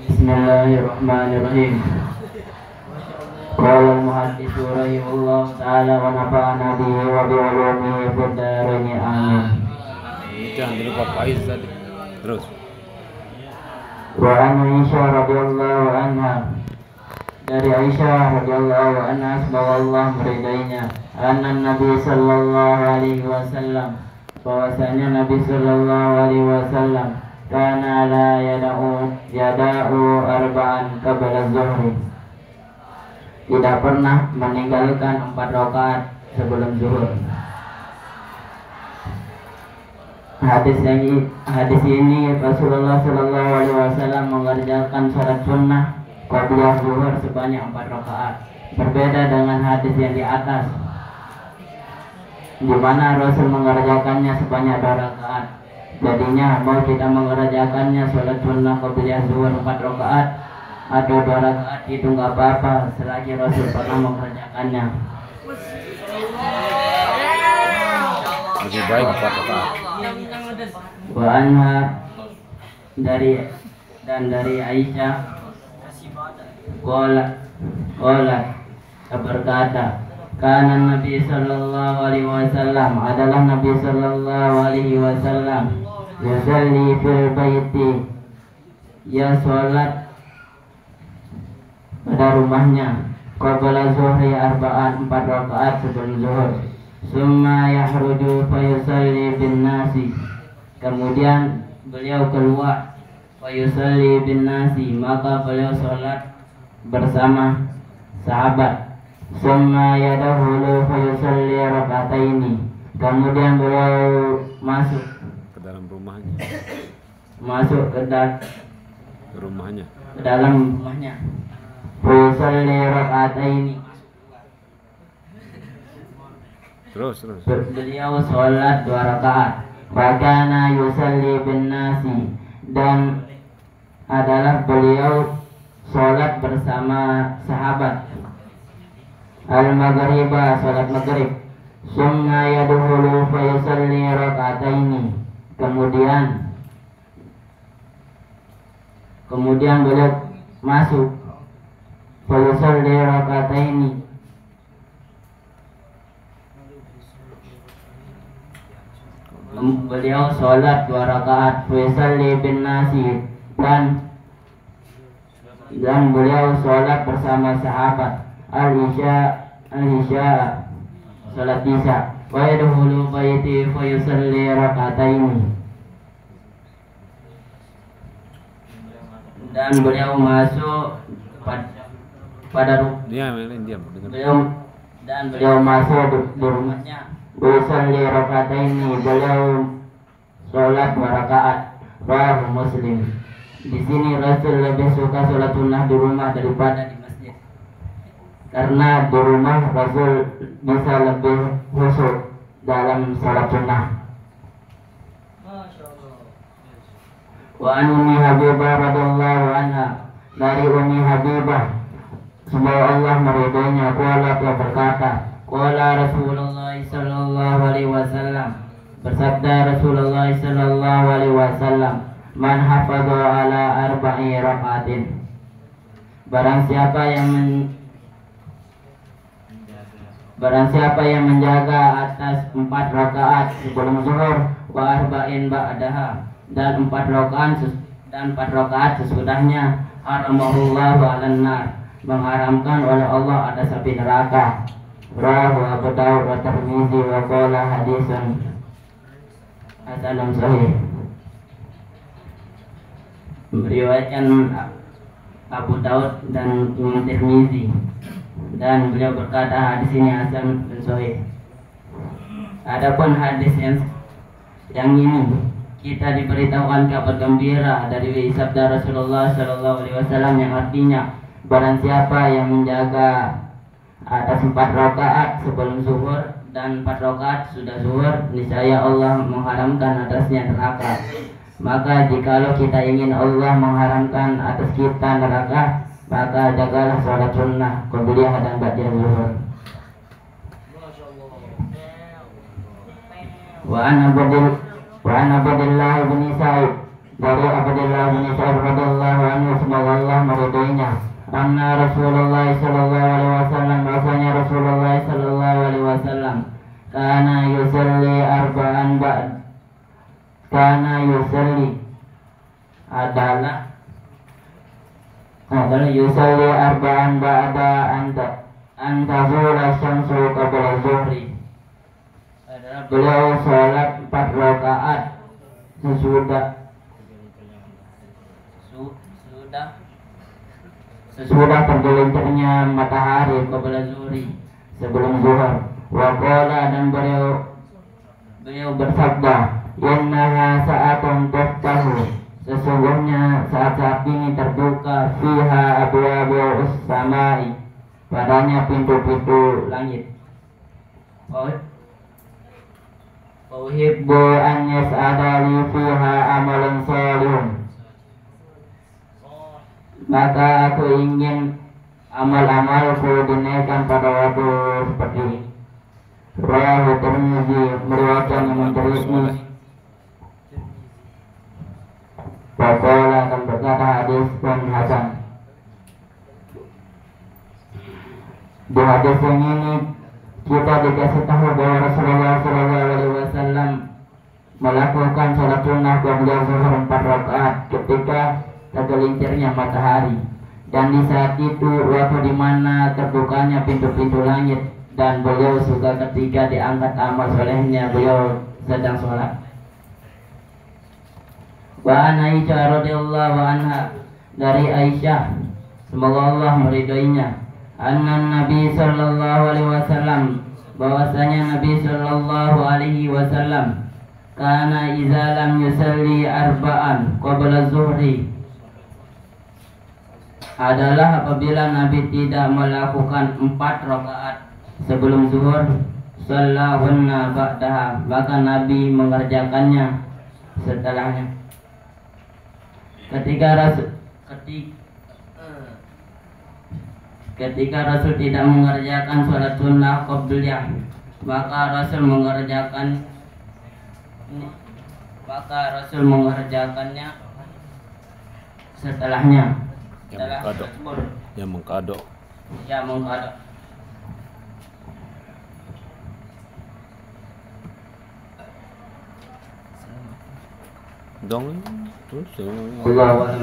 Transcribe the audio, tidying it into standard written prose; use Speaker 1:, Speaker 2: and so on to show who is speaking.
Speaker 1: Bismillahirrahmanirrahim. Qala al-muhaddits rahimahullah ta'ala wa nafa'ana bihi wa bi ulumihi fid dharain amin.
Speaker 2: Jangan lupa Faiz tadi. Terus.
Speaker 1: Wa an Aisyah radhiyallahu anha, dari Aisyah radhiyallahu anha semoga Allah meridainya, anna Nabi sallallahu alaihi wasallam, bahwasanya Nabi sallallahu alaihi wasallam kana la yada'u arba'an qabla zuhri, tidak pernah meninggalkan 4 rakaat sebelum zuhur. Hadis ini Rasulullah sallallahu alaihi wasallam mengerjakan salat sunnah qabla zuhur sebanyak 4 rakaat. Berbeda dengan hadis yang di atas, di mana Rasul mengerjakannya sebanyak 2 rakaat. Jadinya mau kita mengerjakannya salat sunnah qabla zuhur 4 rakaat atau 2 rakaat itu nggak apa-apa selagi Rasul pernah mengerjakannya.
Speaker 2: Lebih baik 4 rakaat.
Speaker 1: Wa anha, dari Aisyah qala berkata, kana Nabi sallallahu alaihi wasallam, adalah Nabi sallallahu alaihi wasallam yusalli fil baiti, ya salat pada rumahnya qabla zuhri arba'an 4 rakaat sebelum zuhur. Summa yahruju fayusalli bin nasi, kemudian beliau keluar fayusalli bin nasi, maka beliau salat bersama sahabat. Summa yadkhulu fayusalli raka'ataini, kemudian beliau masuk
Speaker 2: ke dalam rumahnya.
Speaker 1: Ke dalam rumahnya. Fayusalli raka'ataini,
Speaker 2: Terus.
Speaker 1: beliau sholat 2 rakaat. Fakana yusalli bin nasi, dan adalah beliau sholat bersama sahabat. Al-maghriba, sholat maghrib. Summa yadkhulu fayusalli raka'ataini, kemudian beliau masuk fayusalli raka'ataini, beliau sholat 2 rakaat. Fayusalli bin nasi, dan beliau sholat bersama sahabat. Al-isya, sholat isya. Wa yadkhulu baiti fayusalli raka'ataini, dan beliau masuk beliau masuk di rumahnya. Yusalli raka'ataini, beliau sholat 2 rakaat. Rawahu Muslim. Di sini Rasul lebih suka sholat sunnah di rumah daripada di masjid, karena di rumah Rasul bisa lebih khusyuk dalam sholat sunnah. Wa an Ummi Habibah radhiyallahu anha, dari Ummi Habibah semoga Allah meridainya, qala berkata, qala Rasulullah sallallahu alaihi wasallam, bersabda Rasulullah sallallahu alaihi wasallam, man hafadha ala arba'i rakaatin, barang siapa yang menjaga atas 4 rakaat sebelum zuhur, wa arba'in ba'daha, dan 4 rakaat sesudahnya, haramahullahu 'alan nar, mengharamkan oleh Allah atas api neraka. Rawahu Abu Dawud wa Tirmidzi wa qala hadisun hasanun sahih. Meriwayatkan Abu Dawud dan Imam Tirmidzi, dan beliau berkata hadis ini hasan dan sahih. Adapun hadis yang ini kita diberitahukan kabar gembira dari sabda Rasulullah sallallahu alaihi wasallam yang artinya, barang siapa yang menjaga atas 4 rakaat sebelum zuhur dan 4 rakaat sudah zuhur, niscaya Allah mengharamkan atasnya neraka. Maka jikalau kita ingin Allah mengharamkan atas kita neraka, maka jagalah sholat sunnah qabliyah dan ba'da zuhur. Wa an Abdullah bin Sa'id, dari Abdullah bin Sa'id radhiyallahu anhu semoga adalah yusalli arba'an ba'da antazula syamsu qabla zuhri. Adalah beliau sholat 4 rakaat sesudah tergelincirnya matahari qabla zuhri, sebelum zuhur. Wa qala, dan beliau bersabda, innaha sa'atun tuftahu, sesungguhnya saat-saat ini terbuka, fiha abwaabus samai, padanya pintu-pintu langit. Uhibbu an yas'ada li fiha amalun salihun, maka aku ingin amal-amalku dinaikkan pada waktu seperti ini. Rawahu Tirmidzi, meriwayatkan Imam Tirmidzi. Waqala, akan berkata hadis pun hasan. Di hadis yang ini kita dikasih tahu bahwa Rasulullah SAW melakukan sholat sunnah qabla zuhur 4 rakaat ketika tergelincirnya matahari, dan di saat itu waktu di mana terbukanya pintu-pintu langit, dan beliau suka ketika diangkat amal solehnya beliau sedang sholat. Wa an Aisyah radhiyallahu anha, dari Aisyah semoga Allah meridainya, anna Nabi sallallahu alaihi wasallam, bahwasanya Nabi sallallahu alaihi wasallam kana idza lam yusalli arba'an qabla zuhri, adalah apabila Nabi tidak melakukan 4 rakaat sebelum zuhur, shallahunna ba'daha, maka Nabi mengerjakannya setelahnya. Ketika Rasul tidak mengerjakan sholat sunnah qabliyah, maka Rasul mengerjakannya setelahnya.
Speaker 2: Yang mengkodok.
Speaker 1: Allah